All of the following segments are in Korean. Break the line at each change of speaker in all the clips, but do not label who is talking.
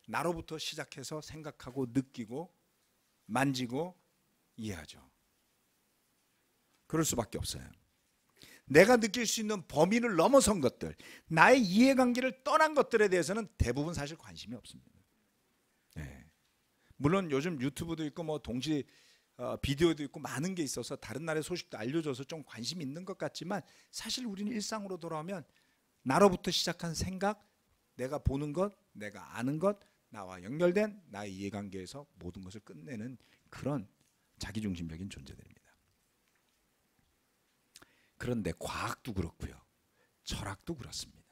나로부터 시작해서 생각하고 느끼고 만지고 이해하죠. 그럴 수밖에 없어요. 내가 느낄 수 있는 범위를 넘어선 것들, 나의 이해관계를 떠난 것들에 대해서는 대부분 사실 관심이 없습니다. 네. 물론 요즘 유튜브도 있고 뭐 동시 비디오도 있고 많은 게 있어서 다른 나라의 소식도 알려줘서 좀 관심이 있는 것 같지만 사실 우리는 일상으로 돌아오면 나로부터 시작한 생각, 내가 보는 것, 내가 아는 것, 나와 연결된 나의 이해관계에서 모든 것을 끝내는 그런 자기중심적인 존재들입니다. 그런데 과학도 그렇고요. 철학도 그렇습니다.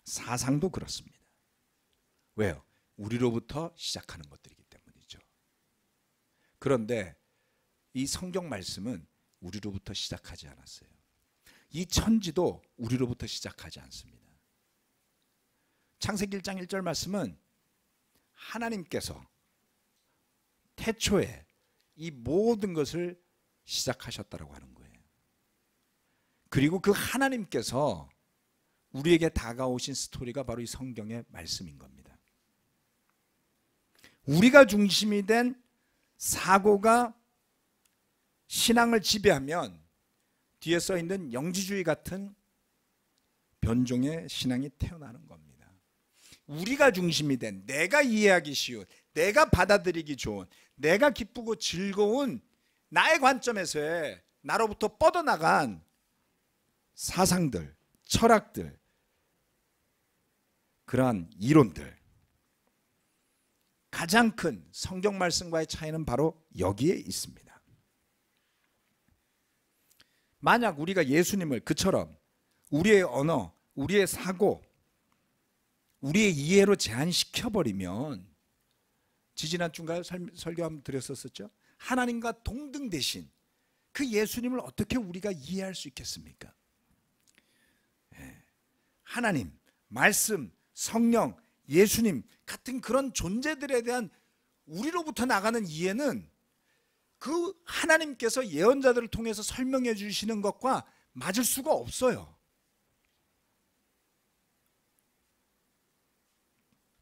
사상도 그렇습니다. 왜요? 우리로부터 시작하는 것들이기 때문이죠. 그런데 이 성경 말씀은 우리로부터 시작하지 않았어요. 이 천지도 우리로부터 시작하지 않습니다. 창세기 1장 1절 말씀은 하나님께서 태초에 이 모든 것을 시작하셨다고 하는 거예요. 그리고 그 하나님께서 우리에게 다가오신 스토리가 바로 이 성경의 말씀인 겁니다. 우리가 중심이 된 사고가 신앙을 지배하면 뒤에 써 있는 영지주의 같은 변종의 신앙이 태어나는 겁니다. 우리가 중심이 된, 내가 이해하기 쉬운, 내가 받아들이기 좋은, 내가 기쁘고 즐거운 나의 관점에서의 나로부터 뻗어나간 사상들, 철학들, 그러한 이론들, 가장 큰 성경 말씀과의 차이는 바로 여기에 있습니다. 만약 우리가 예수님을 그처럼 우리의 언어, 우리의 사고, 우리의 이해로 제한시켜버리면, 지지난 주인가 설교 한번 드렸었죠? 하나님과 동등 되신 그 예수님을 어떻게 우리가 이해할 수 있겠습니까? 하나님, 말씀, 성령, 예수님 같은 그런 존재들에 대한 우리로부터 나가는 이해는 그 하나님께서 예언자들을 통해서 설명해 주시는 것과 맞을 수가 없어요.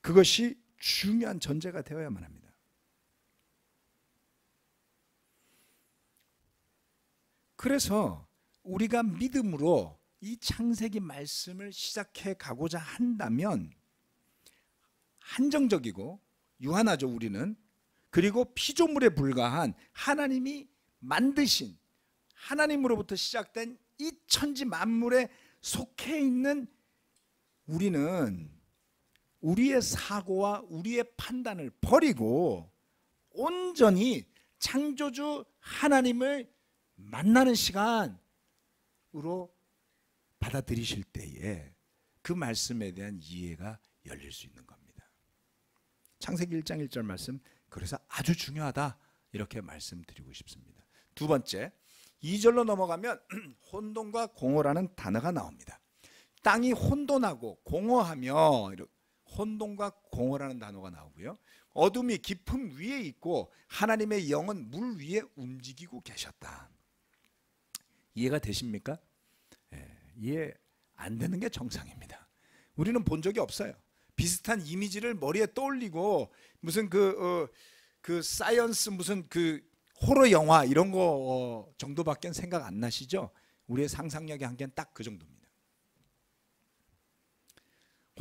그것이 중요한 전제가 되어야만 합니다. 그래서 우리가 믿음으로 이 창세기 말씀을 시작해 가고자 한다면 한정적이고 유한하죠, 우리는. 그리고 피조물에 불과한 하나님이 만드신, 하나님으로부터 시작된 이 천지 만물에 속해 있는 우리는 우리의 사고와 우리의 판단을 버리고 온전히 창조주 하나님을 만나는 시간으로 받아들이실 때에 그 말씀에 대한 이해가 열릴 수 있는 겁니다. 창세기 1장 1절 말씀, 그래서 아주 중요하다 이렇게 말씀드리고 싶습니다. 두 번째, 2절로 넘어가면 혼돈과 공허라는 단어가 나옵니다. 땅이 혼돈하고 공허하며, 혼돈과 공허라는 단어가 나오고요. 어둠이 깊음 위에 있고 하나님의 영은 물 위에 움직이고 계셨다. 이해가 되십니까? 이해 안 되는 게 정상입니다. 우리는 본 적이 없어요. 비슷한 이미지를 머리에 떠올리고 무슨 그 사이언스 무슨 그 호러 영화 이런 거 정도밖에 생각 안 나시죠? 우리의 상상력의 한계는 딱 그 정도입니다.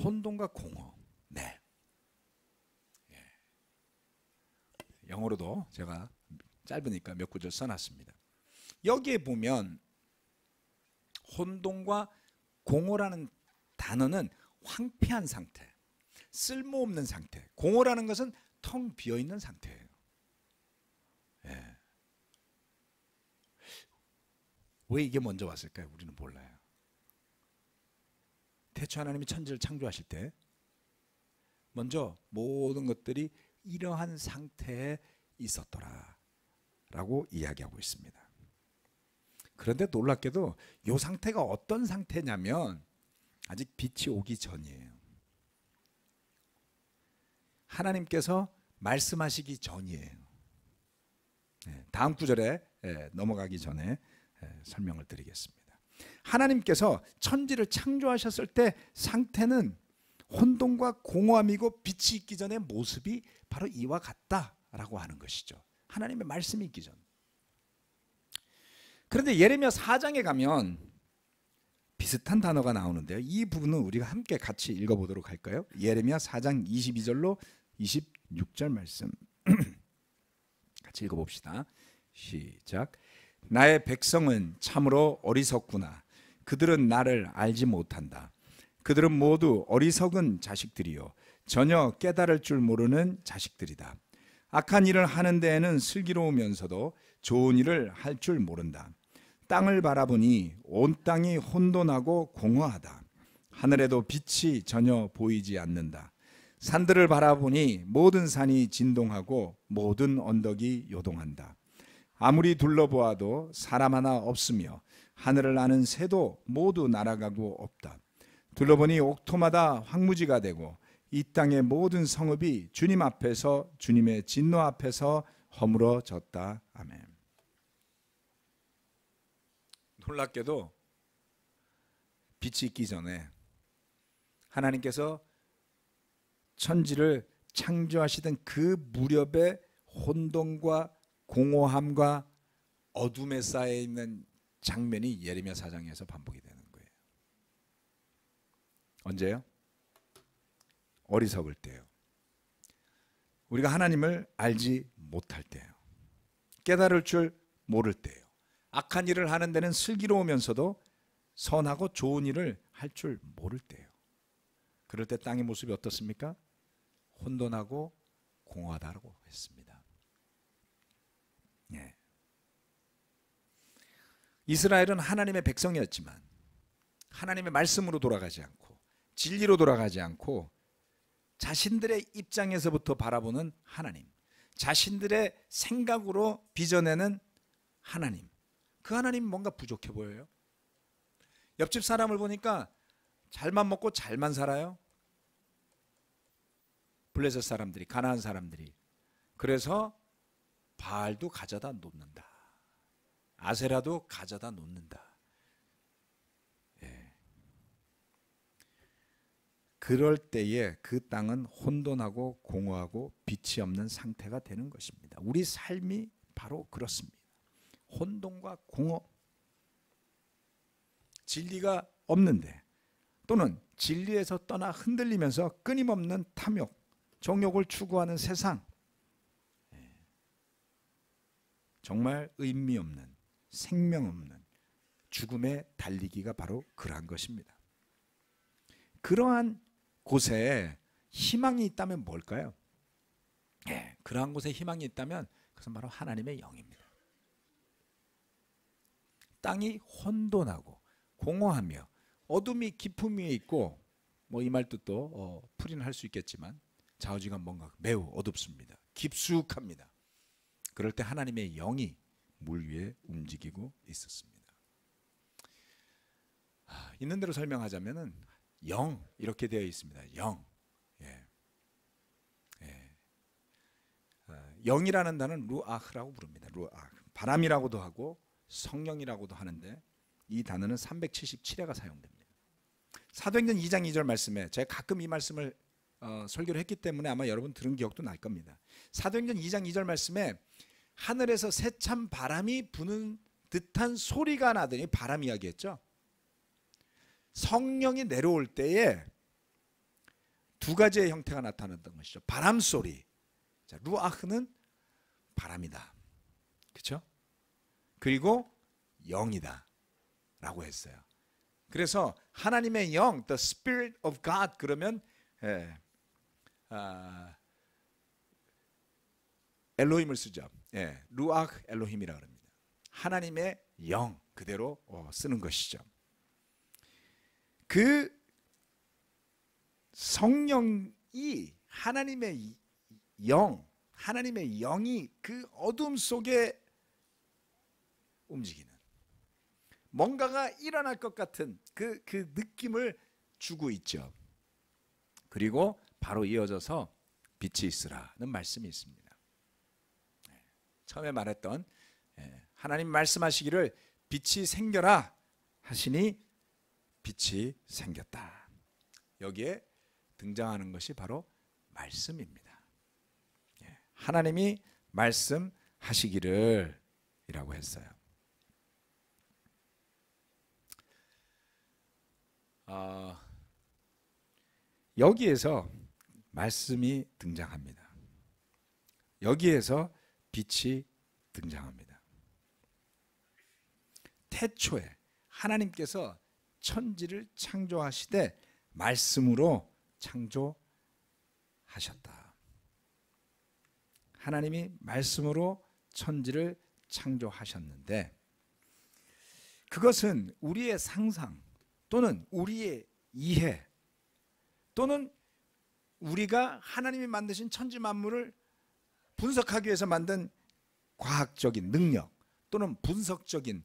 혼돈과 공허. 네. 영어로도 제가 짧으니까 몇 구절 써놨습니다. 여기에 보면 혼돈과 공허라는 단어는 황폐한 상태, 쓸모없는 상태. 공허라는 것은 텅 비어있는 상태예요. 왜 이게 먼저 왔을까요? 우리는 몰라요. 태초 하나님이 천지를 창조하실 때 먼저 모든 것들이 이러한 상태에 있었더라 라고 이야기하고 있습니다. 그런데 놀랍게도 이 상태가 어떤 상태냐면 아직 빛이 오기 전이에요. 하나님께서 말씀하시기 전이에요. 다음 구절에 넘어가기 전에 설명을 드리겠습니다. 하나님께서 천지를 창조하셨을 때 상태는 혼돈과 공허함이고 빛이 있기 전의 모습이 바로 이와 같다라고 하는 것이죠. 하나님의 말씀이 있기 전. 그런데 예레미야 4장에 가면 비슷한 단어가 나오는데요. 이 부분은 우리가 함께 같이 읽어보도록 할까요? 예레미야 4장 22절로 26절 말씀 같이 읽어봅시다. 시작. 나의 백성은 참으로 어리석구나. 그들은 나를 알지 못한다. 그들은 모두 어리석은 자식들이요 전혀 깨달을 줄 모르는 자식들이다. 악한 일을 하는 데에는 슬기로우면서도 좋은 일을 할 줄 모른다. 땅을 바라보니 온 땅이 혼돈하고 공허하다. 하늘에도 빛이 전혀 보이지 않는다. 산들을 바라보니 모든 산이 진동하고 모든 언덕이 요동한다. 아무리 둘러보아도 사람 하나 없으며 하늘을 나는 새도 모두 날아가고 없다. 둘러보니 옥토마다 황무지가 되고 이 땅의 모든 성읍이 주님 앞에서 주님의 진노 앞에서 허물어졌다. 아멘. 놀랍게도 빛이 있기 전에 하나님께서 천지를 창조하시던 그 무렵의 혼돈과 공허함과 어둠에 쌓여 있는 장면이 예레미야 4장에서 반복이 되는 거예요. 언제요? 어리석을 때요. 우리가 하나님을 알지 못할 때요. 깨달을 줄 모를 때요. 악한 일을 하는 데는 슬기로우면서도 선하고 좋은 일을 할 줄 모를 때요. 그럴 때 땅의 모습이 어떻습니까? 혼돈하고 공허하다고 했습니다. 예. 이스라엘은 하나님의 백성이었지만 하나님의 말씀으로 돌아가지 않고 진리로 돌아가지 않고 자신들의 입장에서부터 바라보는 하나님, 자신들의 생각으로 빚어내는 하나님, 그 하나님 뭔가 부족해 보여요. 옆집 사람을 보니까 잘만 먹고 잘만 살아요. 블레셋 사람들이, 가나안 사람들이. 그래서 바알도 가져다 놓는다. 아세라도 가져다 놓는다. 예. 그럴 때에 그 땅은 혼돈하고 공허하고 빛이 없는 상태가 되는 것입니다. 우리 삶이 바로 그렇습니다. 혼돈과 공허, 진리가 없는데 또는 진리에서 떠나 흔들리면서 끊임없는 탐욕, 정욕을 추구하는 세상, 정말 의미 없는, 생명 없는 죽음에 달리기가 바로 그러한 것입니다. 그러한 곳에 희망이 있다면 뭘까요? 그러한 곳에 희망이 있다면 그것은 바로 하나님의 영입니다. 땅이 혼돈하고 공허하며 어둠이 깊음 위에 있고 뭐 이 말 뜻도 풀이는 할 수 있겠지만 좌우지간 뭔가 매우 어둡습니다. 깊숙합니다. 그럴 때 하나님의 영이 물 위에 움직이고 있었습니다. 있는 대로 설명하자면은 영 이렇게 되어 있습니다. 영. 예. 예. 영이라는 단어는 루아흐라고 부릅니다. 루아흐. 바람이라고도 하고 성령이라고도 하는데 이 단어는 377회가 사용됩니다. 사도행전 2장 2절 말씀에 제가 가끔 이 말씀을 설교를 했기 때문에 아마 여러분 들은 기억도 날 겁니다. 사도행전 2장 2절 말씀에 하늘에서 세찬 바람이 부는 듯한 소리가 나더니 바람 이야기했죠. 성령이 내려올 때에 두 가지의 형태가 나타났던 것이죠. 바람 소리. 자, 루아흐는 바람이다. 그렇죠? 그리고 영이다 라고 했어요. 그래서 하나님의 영, the Spirit of God 그러면 엘로힘을 쓰죠. 루아흐 엘로힘이라고 합니다. 하나님의 영 그대로 쓰는 것이죠. 그 성령이 하나님의 영, 하나님의 영이 그 어둠 속에 움직이는 뭔가가 일어날 것 같은 그 느낌을 주고 있죠. 그리고 바로 이어져서 빛이 있으라는 말씀이 있습니다. 처음에 말했던 하나님 말씀하시기를 빛이 생겨라 하시니 빛이 생겼다. 여기에 등장하는 것이 바로 말씀입니다. 하나님이 말씀하시기를 이라고 했어요. 여기에서 말씀이 등장합니다. 여기에서 빛이 등장합니다. 태초에 하나님께서 천지를 창조하시되 말씀으로 창조하셨다. 하나님이 말씀으로 천지를 창조하셨는데 그것은 우리의 상상 또는 우리의 이해 또는 우리가 하나님이 만드신 천지 만물을 분석하기 위해서 만든 과학적인 능력 또는 분석적인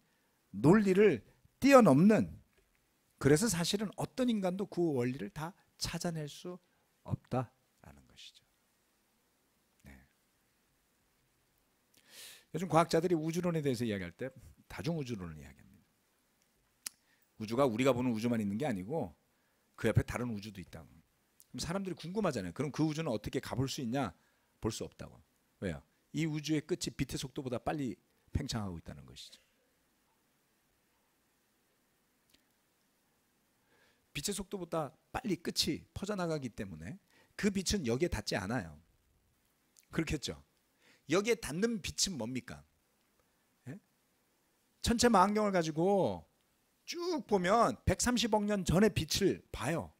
논리를 뛰어넘는, 그래서 사실은 어떤 인간도 그 원리를 다 찾아낼 수 없다라는 것이죠. 네. 요즘 과학자들이 우주론에 대해서 이야기할 때 다중우주론을 이야기합니다. 우주가 우리가 보는 우주만 있는 게 아니고 그 옆에 다른 우주도 있다고. 그럼 사람들이 궁금하잖아요. 그럼 그 우주는 어떻게 가볼 수 있냐? 볼 수 없다고. 왜요? 이 우주의 끝이 빛의 속도보다 빨리 팽창하고 있다는 것이죠. 빛의 속도보다 빨리 끝이 퍼져나가기 때문에 그 빛은 여기에 닿지 않아요. 그렇겠죠? 여기에 닿는 빛은 뭡니까? 예? 천체 망원경을 가지고 쭉 보면 130억 년 전의 빛을 봐요.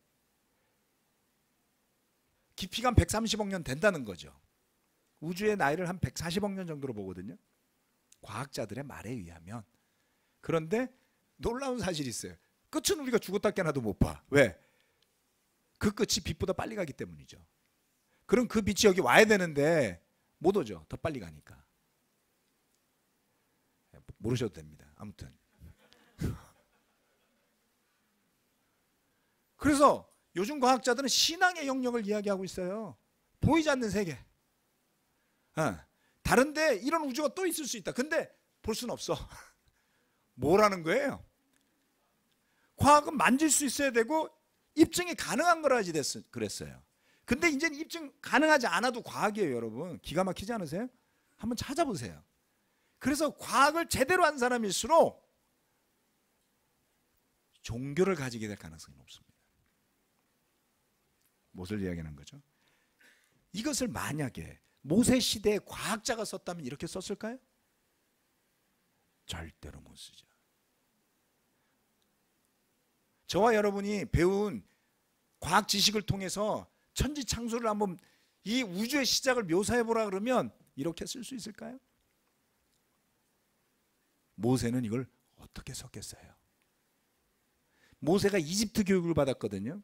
깊이가 한 130억 년 된다는 거죠. 우주의 나이를 한 140억 년 정도로 보거든요. 과학자들의 말에 의하면. 그런데 놀라운 사실이 있어요. 끝은 우리가 죽었다 깨나도 못 봐. 왜? 그 끝이 빛보다 빨리 가기 때문이죠. 그럼 그 빛이 여기 와야 되는데 못 오죠. 더 빨리 가니까. 모르셔도 됩니다. 아무튼. 그래서 요즘 과학자들은 신앙의 영역을 이야기하고 있어요. 보이지 않는 세계. 다른데 이런 우주가 또 있을 수 있다. 근데 볼 수는 없어. 뭐라는 거예요? 과학은 만질 수 있어야 되고 입증이 가능한 거라지 그랬어요. 근데 이제는 입증 가능하지 않아도 과학이에요, 여러분. 기가 막히지 않으세요? 한번 찾아보세요. 그래서 과학을 제대로 한 사람일수록 종교를 가지게 될 가능성이 높습니다. 무엇을 이야기하는 거죠? 이것을 만약에 모세 시대에 과학자가 썼다면 이렇게 썼을까요? 절대로 못 쓰죠. 저와 여러분이 배운 과학 지식을 통해서 천지 창조를 한번 이 우주의 시작을 묘사해 보라 그러면 이렇게 쓸 수 있을까요? 모세는 이걸 어떻게 썼겠어요? 모세가 이집트 교육을 받았거든요.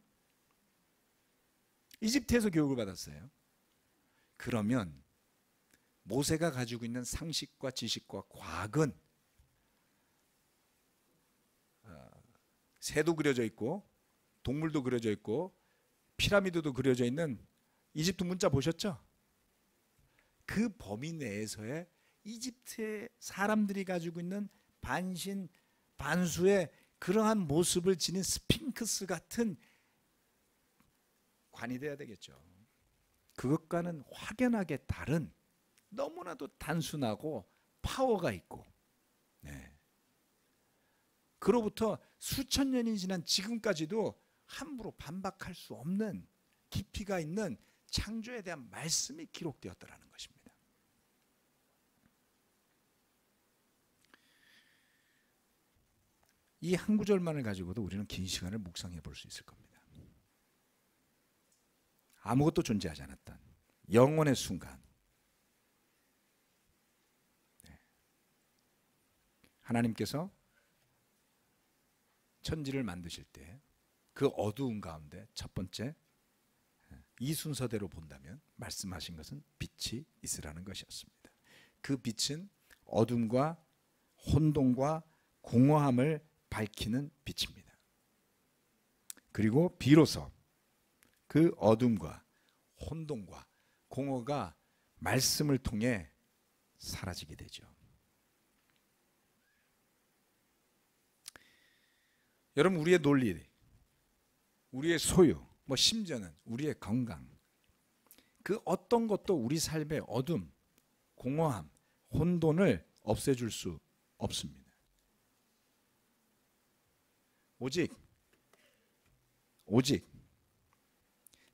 이집트에서 교육을 받았어요. 그러면 모세가 가지고 있는 상식과 지식과 과학은 새도 그려져 있고 동물도 그려져 있고 피라미드도 그려져 있는 이집트 문자 보셨죠? 그 범위 내에서의 이집트의 사람들이 가지고 있는 반신 반수의 그러한 모습을 지닌 스핑크스 같은 관이 돼야 되겠죠. 그것과는 확연하게 다른, 너무나도 단순하고 파워가 있고, 네. 그로부터 수천 년이 지난 지금까지도 함부로 반박할 수 없는 깊이가 있는 창조에 대한 말씀이 기록되었다라는 것입니다. 이 한 구절만을 가지고도 우리는 긴 시간을 묵상해 볼 수 있을 겁니다. 아무것도 존재하지 않았던 영원의 순간, 하나님께서 천지를 만드실 때 그 어두운 가운데 첫 번째, 이 순서대로 본다면 말씀하신 것은 빛이 있으라는 것이었습니다. 그 빛은 어둠과 혼돈과 공허함을 밝히는 빛입니다. 그리고 비로소 그 어둠과 혼돈과 공허가 말씀을 통해 사라지게 되죠. 여러분, 우리의 논리, 우리의 소유, 뭐 심지어는 우리의 건강, 그 어떤 것도 우리 삶의 어둠, 공허함, 혼돈을 없애줄 수 없습니다. 오직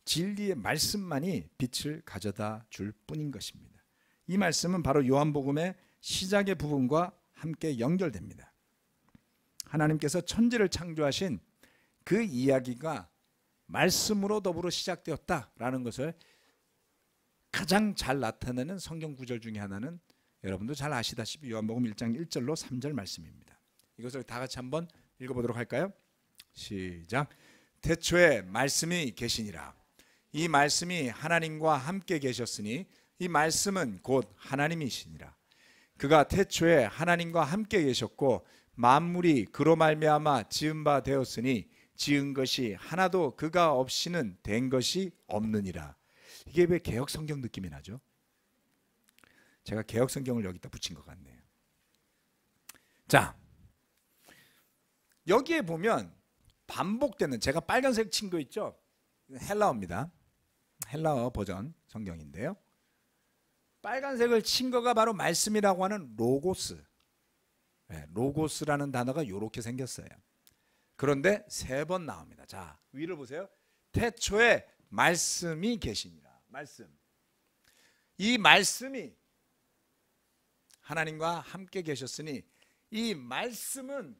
진리의 말씀만이 빛을 가져다 줄 뿐인 것입니다. 이 말씀은 바로 요한복음의 시작의 부분과 함께 연결됩니다. 하나님께서 천지를 창조하신 그 이야기가 말씀으로 더불어 시작되었다라는 것을 가장 잘 나타내는 성경 구절 중에 하나는 여러분도 잘 아시다시피 요한복음 1장 1절로 3절 말씀입니다. 이것을 다 같이 한번 읽어보도록 할까요? 시작. 태초에 말씀이 계시니라. 이 말씀이 하나님과 함께 계셨으니 이 말씀은 곧 하나님이시니라. 그가 태초에 하나님과 함께 계셨고 만물이 그로 말미암아 지은 바 되었으니 지은 것이 하나도 그가 없이는 된 것이 없느니라. 이게 왜 개역 성경 느낌이 나죠? 제가 개역 성경을 여기다 붙인 것 같네요. 자, 여기에 보면 반복되는, 제가 빨간색 친 거 있죠? 헬라어입니다. 헬라어 버전 성경인데요. 빨간색을 친 거가 바로 말씀이라고 하는 로고스. 네, 로고스라는 단어가 이렇게 생겼어요. 그런데 3번 나옵니다. 자, 위를 보세요. 태초에 말씀이 계시니라. 말씀. 이 말씀이 하나님과 함께 계셨으니 이 말씀은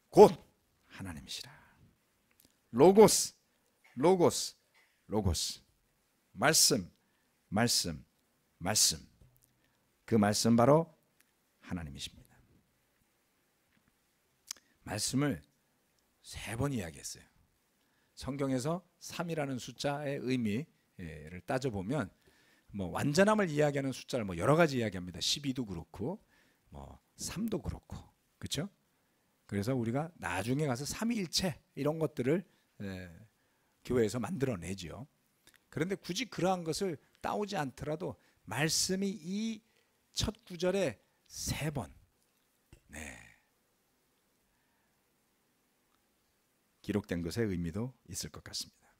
곧 하나님이시라. 로고스, 로고스, 로고스. 말씀, 말씀, 말씀. 그 말씀 바로 하나님이십니다. 말씀을 3번 이야기했어요. 성경에서 3이라는 숫자의 의미를 따져보면 뭐 완전함을 이야기하는 숫자를 뭐 여러 가지 이야기합니다. 12도 그렇고 뭐 3도 그렇고, 그렇죠? 그래서 우리가 나중에 가서 삼위일체 이런 것들을 교회에서 만들어내죠. 그런데 굳이 그러한 것을 따오지 않더라도 말씀이 이 첫 구절에 3번 기록된 것의 의미도 있을 것 같습니다.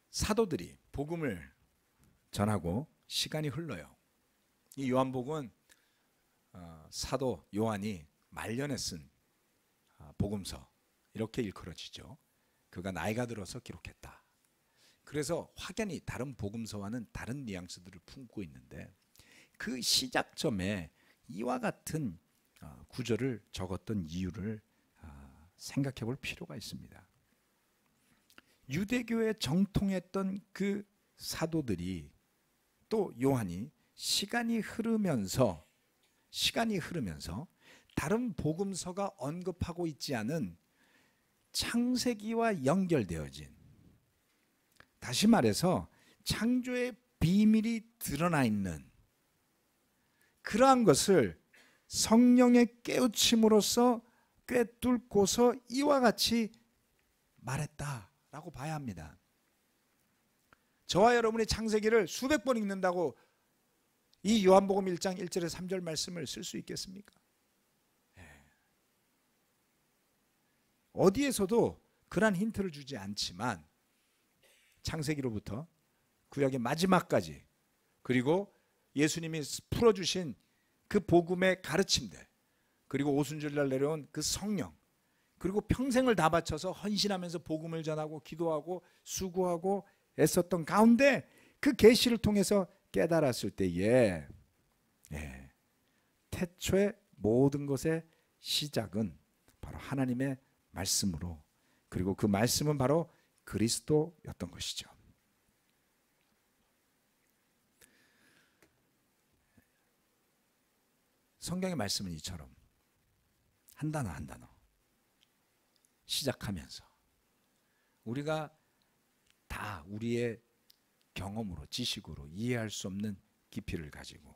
사도들이 복음을 전하고 시간이 흘러요. 이 요한복음은 사도 요한이 말년에 쓴 복음서 이렇게 일컬어지죠. 그가 나이가 들어서 기록했다. 그래서 확연히 다른 복음서와는 다른 뉘앙스들을 품고 있는데 그 시작점에 이와 같은 구절을 적었던 이유를 생각해 볼 필요가 있습니다. 유대교에 정통했던 그 사도들이 또 요한이 시간이 흐르면서 다른 복음서가 언급하고 있지 않은 창세기와 연결되어진, 다시 말해서 창조의 비밀이 드러나 있는 그러한 것을 성령의 깨우침으로써 꿰뚫고서 이와 같이 말했다라고 봐야 합니다. 저와 여러분이 창세기를 수백 번 읽는다고 이 요한복음 1장 1절에 3절 말씀을 쓸 수 있겠습니까? 어디에서도 그러한 힌트를 주지 않지만 창세기로부터 구약의 마지막까지, 그리고 예수님이 풀어주신 그 복음의 가르침들, 그리고 오순절날 내려온 그 성령, 그리고 평생을 다 바쳐서 헌신하면서 복음을 전하고 기도하고 수고하고 애썼던 가운데 그 계시를 통해서 깨달았을 때에 태초의 모든 것의 시작은 바로 하나님의 말씀으로, 그리고 그 말씀은 바로 그리스도였던 것이죠. 성경의 말씀은 이처럼 한 단어 한 단어 시작하면서 우리가 다 우리의 경험으로, 지식으로 이해할 수 없는 깊이를 가지고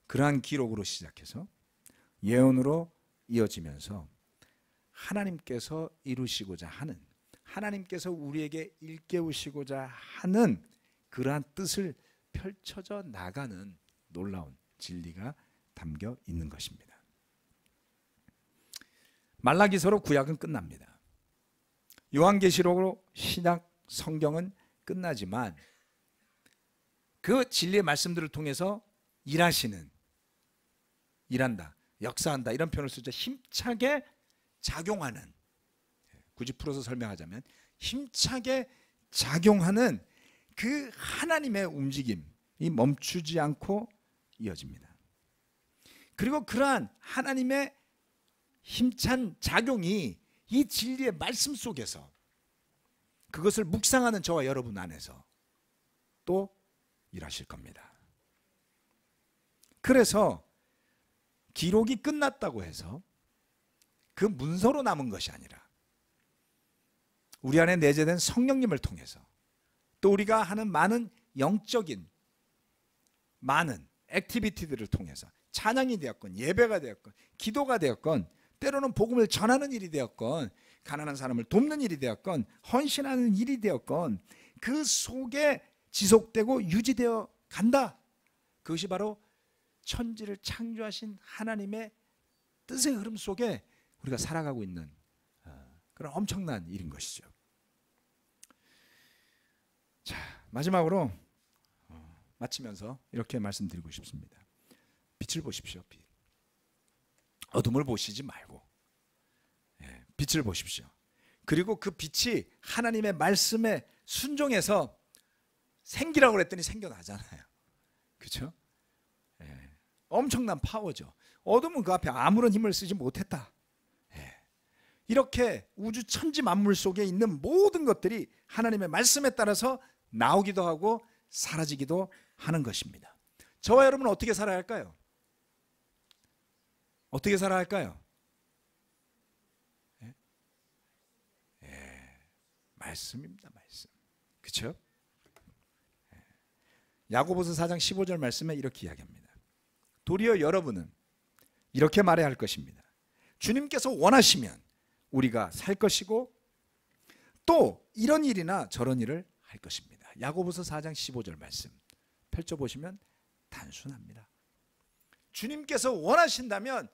그러한 기록으로 시작해서 예언으로 이어지면서 하나님께서 이루시고자 하는, 하나님께서 우리에게 일깨우시고자 하는 그러한 뜻을 펼쳐져 나가는 놀라운 진리가 담겨 있는 것입니다. 말라기서로 구약은 끝납니다. 요한계시록으로 신약 성경은 끝나지만 그 진리의 말씀들을 통해서 일한다, 역사한다 이런 표현을 쓰죠. 힘차게 작용하는, 굳이 풀어서 설명하자면 힘차게 작용하는 그 하나님의 움직임이 멈추지 않고 이어집니다. 그리고 그러한 하나님의 힘찬 작용이 이 진리의 말씀 속에서 그것을 묵상하는 저와 여러분 안에서 또 일하실 겁니다. 그래서 기록이 끝났다고 해서 그 문서로 남은 것이 아니라 우리 안에 내재된 성령님을 통해서 또 우리가 하는 많은 영적인 많은 액티비티들을 통해서 찬양이 되었건 예배가 되었건 기도가 되었건 때로는 복음을 전하는 일이 되었건 가난한 사람을 돕는 일이 되었건 헌신하는 일이 되었건 그 속에 지속되고 유지되어 간다. 그것이 바로 천지를 창조하신 하나님의 뜻의 흐름 속에 우리가 살아가고 있는 그런 엄청난 일인 것이죠. 자, 마지막으로 마치면서 이렇게 말씀드리고 싶습니다. 빛을 보십시오. 빛. 어둠을 보시지 말고 빛을 보십시오. 그리고 그 빛이 하나님의 말씀에 순종해서 생기라고 그랬더니 생겨나잖아요. 그렇죠? 엄청난 파워죠. 어둠은 그 앞에 아무런 힘을 쓰지 못했다. 이렇게 우주 천지 만물 속에 있는 모든 것들이 하나님의 말씀에 따라서 나오기도 하고 사라지기도 하는 것입니다. 저와 여러분은 어떻게 살아야 할까요? 어떻게 살아야 할까요? 말씀입니다. 말씀. 그렇죠? 야고보서 4장 15절 말씀에 이렇게 이야기합니다. 도리어 여러분은 이렇게 말해야 할 것입니다. 주님께서 원하시면 우리가 살 것이고 또 이런 일이나 저런 일을 할 것입니다. 야고보서 4장 15절 말씀 펼쳐보시면 단순합니다. 주님께서 원하신다면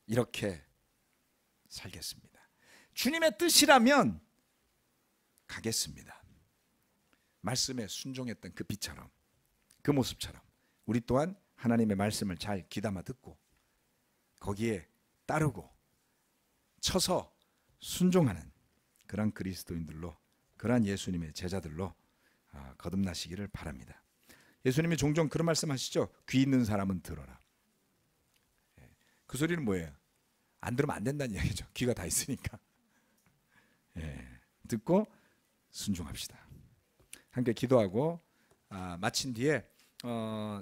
이렇게 살겠습니다. 주님의 뜻이라면 가겠습니다. 말씀에 순종했던 그 빛처럼 그 모습처럼 우리 또한 하나님의 말씀을 잘 귀담아 듣고 거기에 따르고 쳐서 순종하는 그런 그리스도인들로 그러한 예수님의 제자들로 거듭나시기를 바랍니다. 예수님이 종종 그런 말씀하시죠. 귀 있는 사람은 들어라. 그 소리는 뭐예요? 안 들으면 안 된다는 이야기죠. 귀가 다 있으니까. 듣고 순종합시다. 함께 기도하고 마친 뒤에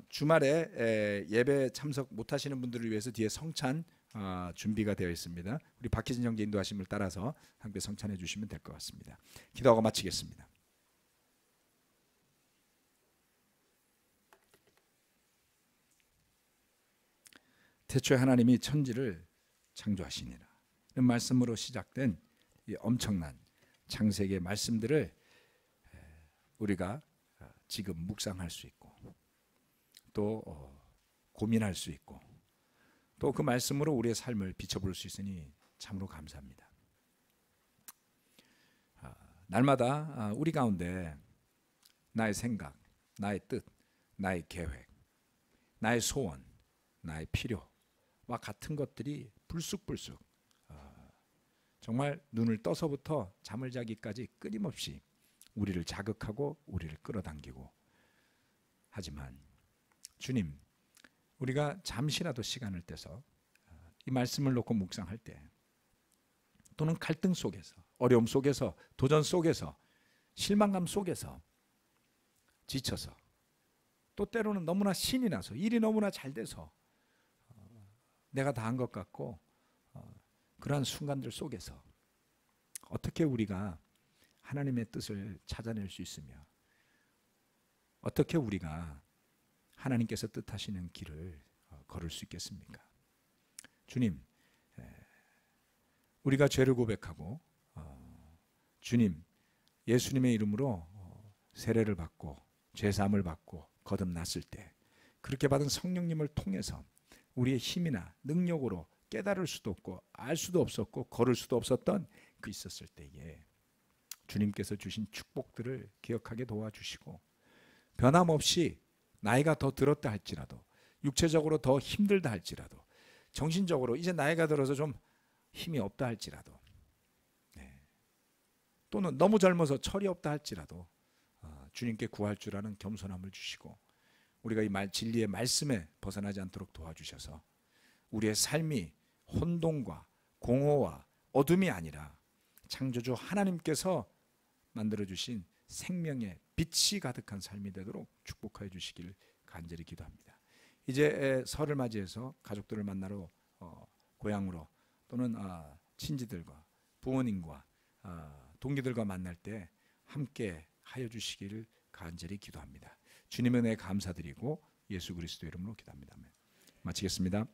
주말에 예배 참석 못하시는 분들을 위해서 뒤에 성찬 준비가 되어 있습니다. 우리 박희진 형제 인도하심을 따라서 함께 성찬해 주시면 될 것 같습니다. 기도하고 마치겠습니다. 태초에 하나님이 천지를 창조하시니라. 이런 말씀으로 시작된 이 엄청난 창세기의 말씀들을 우리가 지금 묵상할 수 있고 또 고민할 수 있고 또 그 말씀으로 우리의 삶을 비춰볼 수 있으니 참으로 감사합니다. 날마다 우리 가운데 나의 생각, 나의 뜻, 나의 계획, 나의 소원, 나의 필요와 같은 것들이 불쑥불쑥 정말 눈을 떠서부터 잠을 자기까지 끊임없이 우리를 자극하고 우리를 끌어당기고 하지만 주님, 우리가 잠시라도 시간을 떼서 이 말씀을 놓고 묵상할 때 또는 갈등 속에서 어려움 속에서 도전 속에서 실망감 속에서 지쳐서 또 때로는 너무나 신이 나서 일이 너무나 잘 돼서 내가 다 한 것 같고 그러한 순간들 속에서 어떻게 우리가 하나님의 뜻을 찾아낼 수 있으며 어떻게 우리가 하나님께서 뜻하시는 길을 걸을 수 있겠습니까? 주님, 우리가 죄를 고백하고 주님, 예수님의 이름으로 세례를 받고 죄사함을 받고 거듭났을 때 그렇게 받은 성령님을 통해서 우리의 힘이나 능력으로 깨달을 수도 없고 알 수도 없었고 걸을 수도 없었던 그 있었을 때에 주님께서 주신 축복들을 기억하게 도와주시고, 변함없이 나이가 더 들었다 할지라도, 육체적으로 더 힘들다 할지라도, 정신적으로 이제 나이가 들어서 좀 힘이 없다 할지라도, 또는 너무 젊어서 철이 없다 할지라도 주님께 구할 줄 아는 겸손함을 주시고, 우리가 이 진리의 말씀에 벗어나지 않도록 도와주셔서 우리의 삶이 혼돈과 공허와 어둠이 아니라 창조주 하나님께서 만들어주신 생명의 빛이 가득한 삶이 되도록 축복하여 주시길 간절히 기도합니다. 이제 설을 맞이해서 가족들을 만나러 고향으로 또는 친지들과 부모님과 동기들과 만날 때 함께 하여 주시기를 간절히 기도합니다. 주님의 은혜에 감사드리고 예수 그리스도 이름으로 기도합니다. 마치겠습니다.